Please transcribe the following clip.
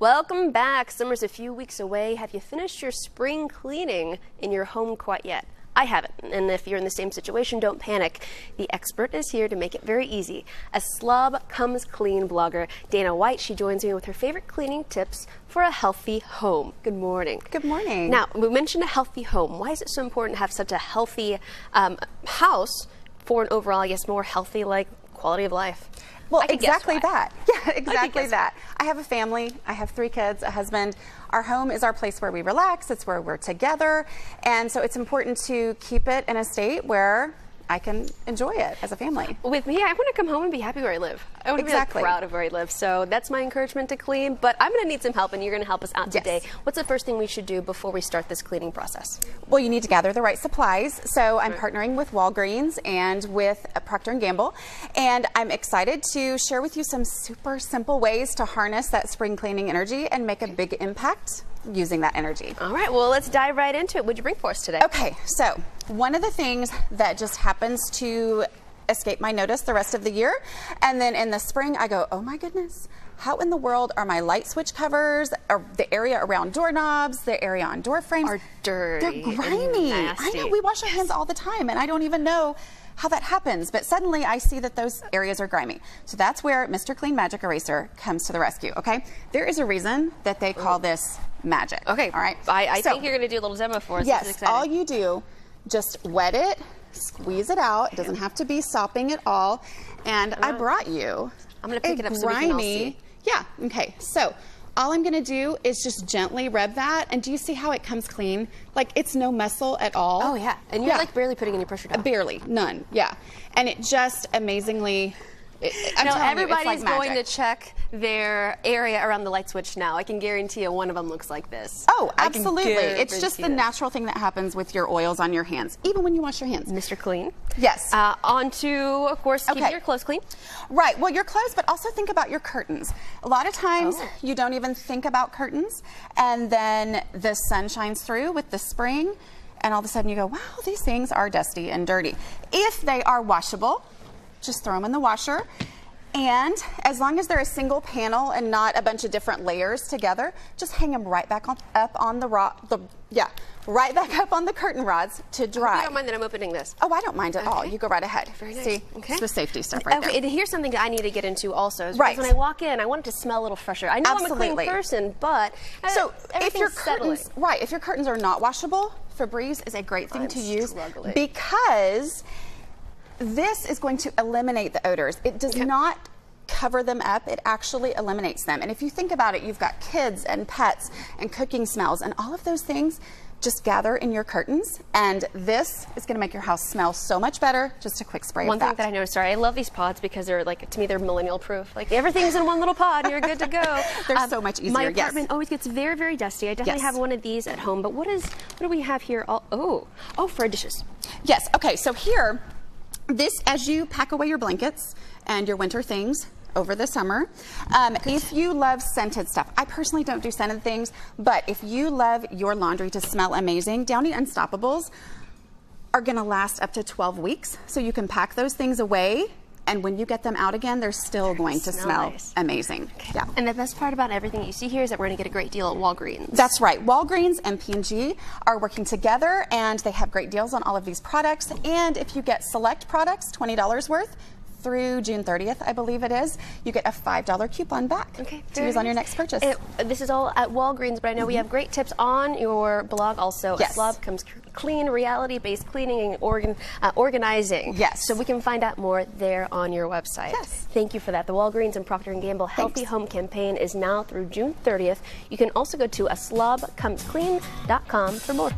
Welcome back. Summer's a few weeks away. Have you finished your spring cleaning in your home quite yet? I haven't, and if you're in the same situation, don't panic. The expert is here to make it very easy. A Slob Comes Clean blogger, Dana White, she joins me with her favorite cleaning tips for a healthy home. Good morning. Good morning. Now, we mentioned a healthy home. Why is it so important to have such a healthy house for an overall, I guess, more healthy, quality of life? Well, exactly that. Yeah, exactly that. I have a family. I have 3 kids, a husband. Our home is our place where we relax. It's where we're together. And so it's important to keep it in a state where I can enjoy it as a family. With me, I want to come home and be happy where I live. I want to be proud of where I live. So that's my encouragement to clean. But I'm going to need some help, and you're going to help us out today. What's the first thing we should do before we start this cleaning process? Well, you need to gather the right supplies. So I'm partnering with Walgreens and with Procter & Gamble. And I'm excited to share with you some super simple ways to harness that spring cleaning energy and make a big impact using that energy. All right, well, let's dive right into it. What'd you bring for us today? Okay, so one of the things that just happens to escape my notice the rest of the year, and then in the spring I go, oh my goodness, how in the world are my light switch covers, or the area around doorknobs, the area on door frames are dirty. They're grimy. I know, we wash our hands all the time, and I don't even know how that happens, but suddenly I see that those areas are grimy. So that's where Mr. Clean Magic Eraser comes to the rescue, okay? There is a reason that they call this magic. Okay, all right. I think you're going to do a little demo for us. Yes, all you do, just wet it, squeeze it out. It doesn't have to be sopping at all. And I brought you I'm going to pick it up so we can all see. Yeah, okay. So all I'm going to do is just gently rub that. And do you see how it comes clean? Like, it's no muscle at all. Oh, yeah. And you're like barely putting any pressure down. Barely, none, yeah. And it just amazingly, everybody's going to check their area around the light switch now. I can guarantee you one of them looks like this. Oh, absolutely. It's just the natural thing that happens with your oils on your hands, even when you wash your hands. Mr. Clean. Yes. On to, of course, keeping your clothes clean. Right. Well, your clothes, but also think about your curtains. A lot of times you don't even think about curtains, and then the sun shines through with the spring, and all of a sudden you go, wow, these things are dusty and dirty. If they are washable, just throw them in the washer. And as long as they're a single panel and not a bunch of different layers together, just hang them right back up on the right back up on the curtain rods to dry. You don't mind that I'm opening this? Oh, I don't mind at all. You go right ahead. Very nice. See, it's the safety stuff right there. And here's something that I need to get into also. Is because when I walk in, I want it to smell a little fresher. I know I'm a clean person, but so if your curtains, if your curtains are not washable, Febreze is a great thing to use because this is going to eliminate the odors. It does not cover them up, it actually eliminates them. And if you think about it, you've got kids and pets and cooking smells, and all of those things just gather in your curtains, and this is going to make your house smell so much better. Just a quick spray of that. One thing that I noticed, I love these pods because they're to me, they're millennial proof. Like, everything's in one little pod and you're good to go. They're so much easier. My apartment always gets very, very dusty. I definitely have one of these at home, but what do we have here? Oh, for our dishes. Yes, okay, so here, this, as you pack away your blankets and your winter things over the summer, if you love scented stuff, I personally don't do scented things, but if you love your laundry to smell amazing, Downy Unstoppables are gonna last up to 12 weeks. So you can pack those things away, and when you get them out again, they're still going to smell amazing. Okay. Yeah. And the best part about everything you see here is that we're going to get a great deal at Walgreens. That's right. Walgreens and P&G are working together, and they have great deals on all of these products. And if you get select products, $20 worth, through June 30th, I believe it is, you get a $5 coupon back to use on your next purchase. This is all at Walgreens, but I know we have great tips on your blog also. Yes. Slob Comes Clean, reality-based cleaning and organizing. Yes. So we can find out more there on your website. Yes. Thank you for that. The Walgreens and Procter & Gamble Healthy Home campaign is now through June 30th. You can also go to aslobcomesclean.com for more.